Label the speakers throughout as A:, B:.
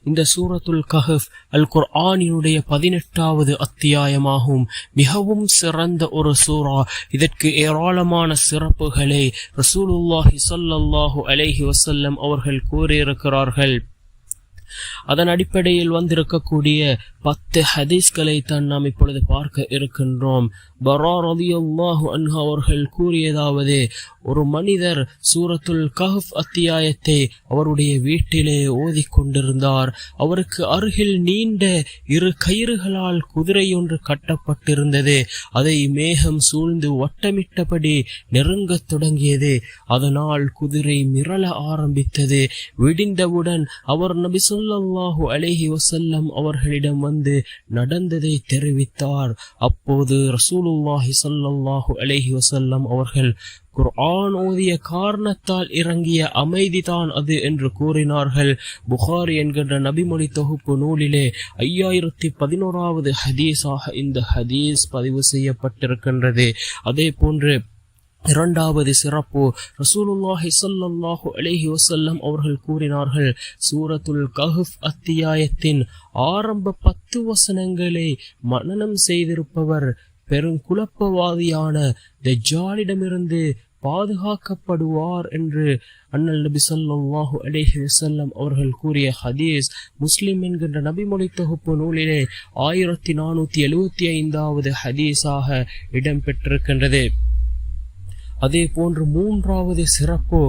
A: இந்த சூரத்துல் கஹஃப் அல் குர்ஆனினுடைய 18வது அத்தியாயமாகும். மிகவும் சிறந்த ஒரு சூரா. இதற்கு ஏராளமான சிறப்புகளை ரசூலுல்லாஹி ஸல்லல்லாஹு அலைஹி வஸல்லம் அவர்கள் கூறியிருக்கிறார்கள். அதன் அடிப்படையில் வந்திருக்கக்கூடிய 10 ஹதீஸ்களை தான் நாம் இப்பொழுது பார்க்க இருக்கின்றோம். பரா ரலியல்லாஹு அன்ஹு அவர்கள் கூறியதாவது, ஒரு மனிதர் சூரத்துல் கஹஃப் அத்தியாயத்தை அவருடைய வீட்டிலே ஓதிக்கொண்டிருந்தார். அவருக்கு அருகில் நீண்ட 2 கயிறுகளால் குதிரையொன்று கட்டப்பட்டிருந்தது. அதை மேகம் சூழ்ந்து வட்டமிட்டபடி நெருங்கத் தொடங்கியது. அதனால் குதிரை மிரள ஆரம்பித்தது. விடிந்தவுடன் அவர் நபி ஸல்லல்லாஹு அலைஹி வஸல்லம் அவர்களிடம் வந்து நடந்ததை தெரிவித்தார். அப்போது ரசூலுல்லாஹி ஸல்லல்லாஹு அலைஹி வஸல்லம் அவர்கள், குர்ஆன் ஓதிய காரணத்தால் இறங்கிய அமைதிதான் அது என்று கூறினார்கள். புகாரி என்கின்ற நபிமொழி தொகுப்பு நூலிலே 5011வது ஹதீஸாக இந்த ஹதீஸ் பதிவு செய்யப்பட்டிருக்கின்றது. அதே போன்று இரண்டாவது சிறப்பு, ரசூலுல்லாஹி ஸல்லல்லாஹு அலைஹி வஸல்லம் அவர்கள் கூறினார்கள், சூரத்துல் கஹஃப் அத்தியாயத்தின் ஆரம்ப 10 வசனங்களை மனனம் செய்திருப்பவர் பெருங்குழப்பவாதியான தஜ்ஜாலிடமிருந்து பாதுகாக்கப்படுவார் என்று அண்ணல் நபி ஸல்லல்லாஹு அலைஹி வஸல்லம் அவர்கள் கூறிய ஹதீஸ் முஸ்லிம் என்கின்ற நபிமொழி தொகுப்பு நூலிலே 1475வது ஹதீஸாக இடம்பெற்றிருக்கின்றது. அதே போன்று மூன்றாவது சிறப்பு,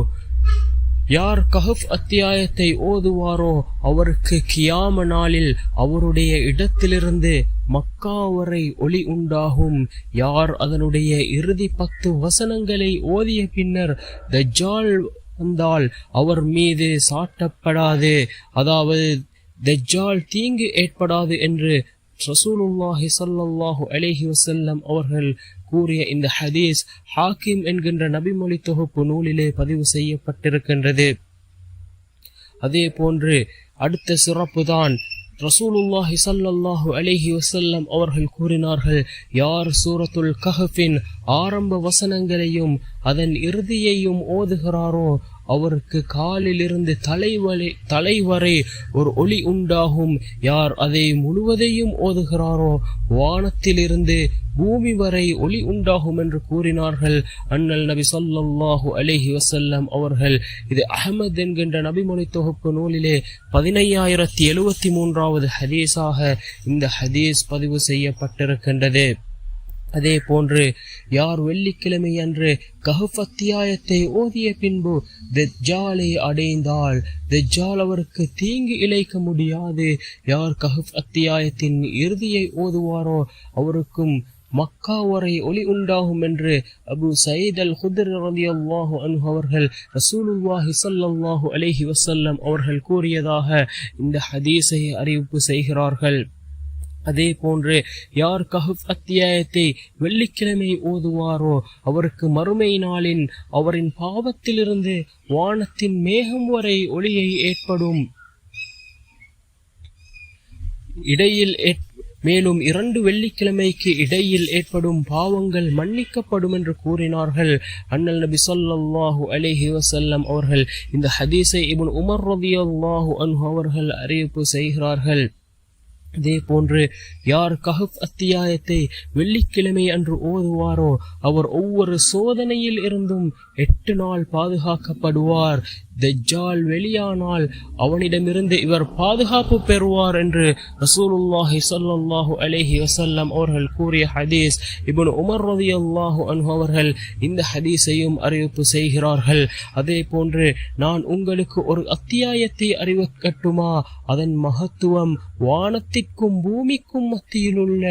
A: யார் கஹஃப் அத்தியாயத்தை ஓதுவாரோ அவருக்கு கியாம நாளில் அவருடைய இடத்திலிருந்து மக்கா வரை ஒளி உண்டாகும். யார் அதனுடைய இறுதி 10 வசனங்களை ஓதிய பின்னர் தஜ்ஜால் வந்தால் அவர் மீது சாட்டப்படாது, அதாவது தஜ்ஜால் தீங்கு ஏற்படாது என்று ரசூலுல்லாஹி ஸல்லல்லாஹு அலைஹி வஸல்லம் அவர்கள் கூறிய இந்த ஹதீஸ் ஹாக்கிம் என்கின்ற நபிமொழி தொகுப்பு நூலிலே பதிவு செய்யப்பட்டிருக்கின்றது. அதே போன்று அடுத்த சிறப்புதான், ரசூலுல்லாஹி ஸல்லல்லாஹு அலைஹி வஸல்லம் அவர்கள் கூறினார்கள், யார் சூரத்துல் கஹஃபின் ஆரம்ப வசனங்களையும் அதன் இறுதியையும் ஓதுகிறாரோ அவருக்கு காலிலிருந்து தலை வரை ஒரு ஒளி உண்டாகும். யார் அதை முழுவதையும் ஓதுகிறாரோ வானத்திலிருந்து பூமி வரை ஒளி உண்டாகும் என்று கூறினார்கள் அண்ணல் நபி ஸல்லல்லாஹு அலைஹி வஸல்லம் அவர்கள். இது அஹ்மத் என்கின்ற நபிமொழி தொகுப்பு நூலிலே 15073வது ஹதீஸாக இந்த ஹதீஸ் பதிவு செய்யப்பட்டிருக்கின்றது. அதே போன்று யார் வெள்ளிக்கிழமை அன்று கஹஃப் அத்தியாயத்தை ஓதிய பின்பு தஜ்ஜாலை அடைந்தால் தஜ்ஜால் அவருக்கு தீங்கு இழைக்க முடியாது. யார் கஹஃப் அத்தியாயத்தின் இறுதியை ஓதுவாரோ அவருக்கும் மக்கா வரை ஒளி உண்டாகும் என்று அபு சயீத் அல் குத்ரி ரலியல்லாஹு அன்ஹு அவர்கள் ரசூலுல்லாஹி ஸல்லல்லாஹு அலைஹி வஸல்லம் அவர்கள் கூறியதாக இந்த ஹதீஸை அறிவிப்பு செய்கிறார்கள். அதே போன்று யார் கஹஃப் அத்தியாயத்தை வெள்ளிக்கிழமை ஓதுவாரோ அவருக்கு மறுமை நாளின் அவரின் பாவத்திலிருந்து வானத்தின் மேகம் வரை ஒளியை ஏற்படும். மேலும் 2 வெள்ளிக்கிழமைக்கு இடையில் ஏற்படும் பாவங்கள் மன்னிக்கப்படும் என்று கூறினார்கள் அண்ணல் நபி ஸல்லல்லாஹு அலைஹி வஸல்லம் அவர்கள். இந்த ஹதீஸை இப்னு உமர் ரலியல்லாஹு அன்ஹு அவர்கள் அறிவிப்பு செய்கிறார்கள். அதே போன்று யார் கஹஃப் அத்தியாயத்தை வெள்ளிக்கிழமை அன்று ஓதுவாரோ அவர் ஒவ்வொரு சோதனையில் இருந்தும் 8 நாள் பாதுகாக்கப்படுவார். தஜ்ஜால் வெளியானால் அவனிடமிருந்து இவர் பாதுகாப்பு பெறுவார் என்று ரசூலுல்லாஹி ஸல்லல்லாஹு அலைஹி வஸல்லம் அவர்கள் கூறிய ஹதீஸ் இப்னு உமர் ரலியல்லாஹு அன்ஹு அவர்கள் இந்த ஹதீஸையும் அறிவிப்பு செய்கிறார்கள். அதே போன்று நான் உங்களுக்கு ஒரு அத்தியாயத்தை அறிவிக்கட்டுமா? அதன் மகத்துவம் வானத்திற்கும் பூமிக்கும் மத்தியிலுள்ள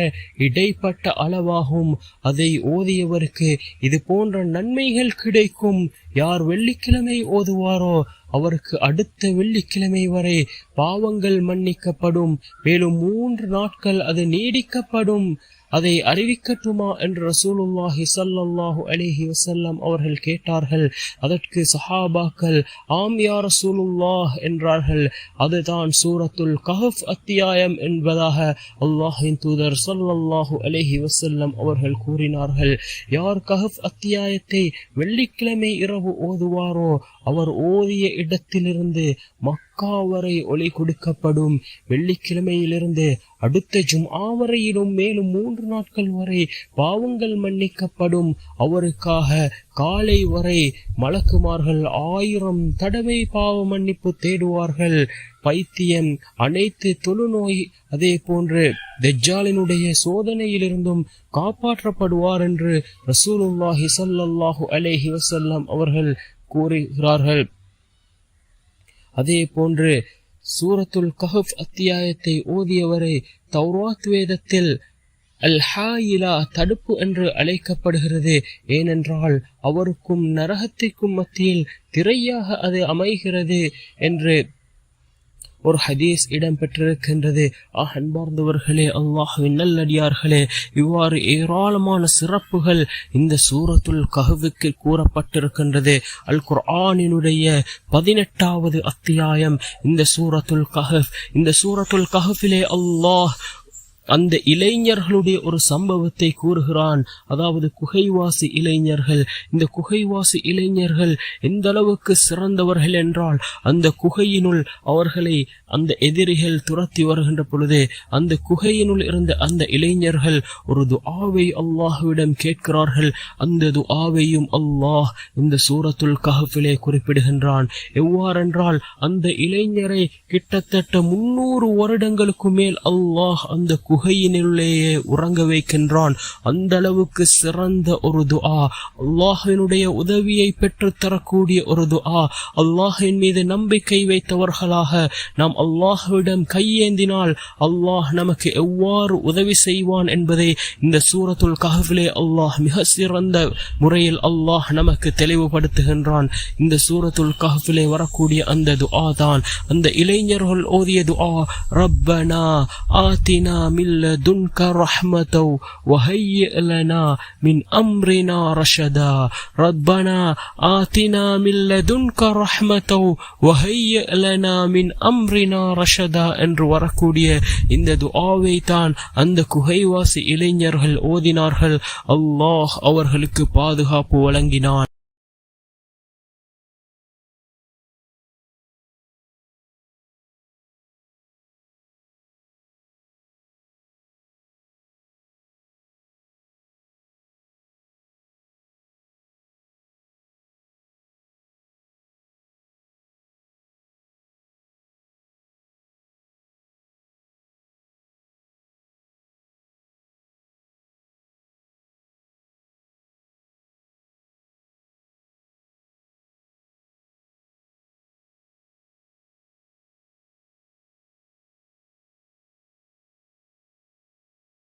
A: இடைப்பட்ட அளவாகும். அதை ஓதியவருக்கு இது போன்ற நன்மைகள் கிடைக்கும். யார் வெள்ளிக்கிழமை ஓதுவாரோ அவருக்கு அடுத்த வெள்ளிக்கிழமை வரை பாவங்கள் மன்னிக்கப்படும். மேலும் 3 நாட்கள் அது நீடிக்கப்படும். அதை அறிவிக்கட்டுமா என்று ரசூலுல்லாஹி ஸல்லல்லாஹு அலைஹி வஸல்லம் அவர்கள் கேட்டார்கள். அதற்கு சஹாபாக்கள் ஆம் யா ரசூலுல்லாஹ் என்றார்கள். அதுதான் சூரத்துல் கஹஃப் அத்தியாயம் என்பதாக அல்லாஹ்வின் தூதர் ஸல்லல்லாஹு அலைஹி வஸல்லம் அவர்கள் கூறினார்கள். யார் கஹஃப் அத்தியாயத்தை வெள்ளிக்கிழமை இரவு ஓதுவாரோ அவர் ஓதிய இடத்திலிருந்து மக்கா வரை ஒளி கொடுக்கப்படும். வெள்ளிக்கிழமையிலிருந்து அடுத்த ஜும்ஆ வரையிலும் மேலும் 3 நாட்கள் வரை பாவங்கள் மன்னிக்கப்படும். அவருக்காக காலை வரை மலக்குமார்கள் 1000 தடவை பாவ மன்னிப்பு தேடுவார்கள். பைத்தியம், அனைத்து தொழுநோய், அதே போன்று தஜ்ஜாலினுடைய சோதனையிலிருந்தும் காப்பாற்றப்படுவார் என்று ரசூலுல்லாஹி ஸல்லல்லாஹு அலைஹி வஸல்லம் அவர்கள் கூறுகிறார்கள். அதே போன்று சூரத்துல் கஹஃப் அத்தியாயத்தை ஓதியவரை தௌராத் வேதத்தில் அல்-ஹாயிலா தடுப்பு என்று அழைக்கப்படுகிறது. ஏனென்றால் அவருக்கும் நரகத்திற்கும் மத்தியில் திரையாக அது அமைகிறது என்று ஒரு ஹதீஸ் இடம்பெற்றிருக்கின்றது. அன்பார்ந்தவர்களே, அல்லாஹ்வின் நல்லடியார்களே, இவ்வாறு ஏராளமான சிறப்புகள் இந்த சூரத்துல் கஹ்ஃபுக்கு கூறப்பட்டிருக்கின்றது. அல் குர்ஆனினுடைய 18வது அத்தியாயம் இந்த சூரத்துல் கஹ்ஃப். இந்த சூரத்துல் கஹ்ஃபிலே அல்லாஹ் அந்த இளைஞர்களுடைய ஒரு சம்பவத்தை கூறுகிறான். அதாவது குகைவாசி இளைஞர்கள். இந்த குகைவாசி இளைஞர்கள் எந்த அளவுக்கு சிறந்தவர்கள் என்றால், அந்த குகையினுள் அவர்களை அந்த எதிரிகள் துரத்தி வருகின்ற பொழுது அந்த குகையினுள் இருந்த அந்த இளைஞர்கள் ஒரு துஆவை அல்லாஹ்விடம் கேட்கிறார்கள். அந்த துஆவையும் அல்லாஹ் இந்த சூரத்துல் கஹ்ஃபிலே குறிப்பிடுகின்றான். எவ்வாறென்றால், அந்த இளைஞரை கிட்டத்தட்ட 300 வருடங்களுக்கு மேல் அல்லாஹ் அந்த குகையினுள்ளேயே உறங்க வைக்கின்றான். அந்த அளவுக்கு சிறந்த ஒரு துஆ, அல்லாஹ்வினுடைய உதவியை பெற்று தரக்கூடிய ஒரு துஆ. அல்லாஹ்வின் மீது நம்பிக்கை வைத்தவர்களாக நாம் அல்லாஹ்விடம் கையேந்தினால் அல்லாஹ் நமக்கு எவ்வாறு உதவி செய்வான் என்பதை இந்த சூரத்துல் கஹ்ஃபிலே அல்லாஹ் மிக சிறந்த முறையில் அல்லாஹ் நமக்கு தெளிவுபடுத்துகின்றான். இந்த சூரத்துல் கஹ்ஃபிலே வரக்கூடிய அந்த துஆ தான் அந்த இளைஞர்கள் ஓதிய துஆ. ரப்பனா ஆதினா மின் லதுன்க ரஹ்மத்தௌ வஹய்யிஅ லனா மின் அம்ரினா ரஷதா. ரப்பனா ஆதினா மின் லதுன்க ரஹ்மத்தௌ வஹய்யிஅ லனா மின் அம்ரினா ரஷதா என்று வரக்கூடிய இந்த துஆவை தான் அந்த குகைவாசி இளைஞர்கள் ஓதினார்கள். அல்லாஹ் அவர்களுக்கு பாதுகாப்பு வழங்கினான்.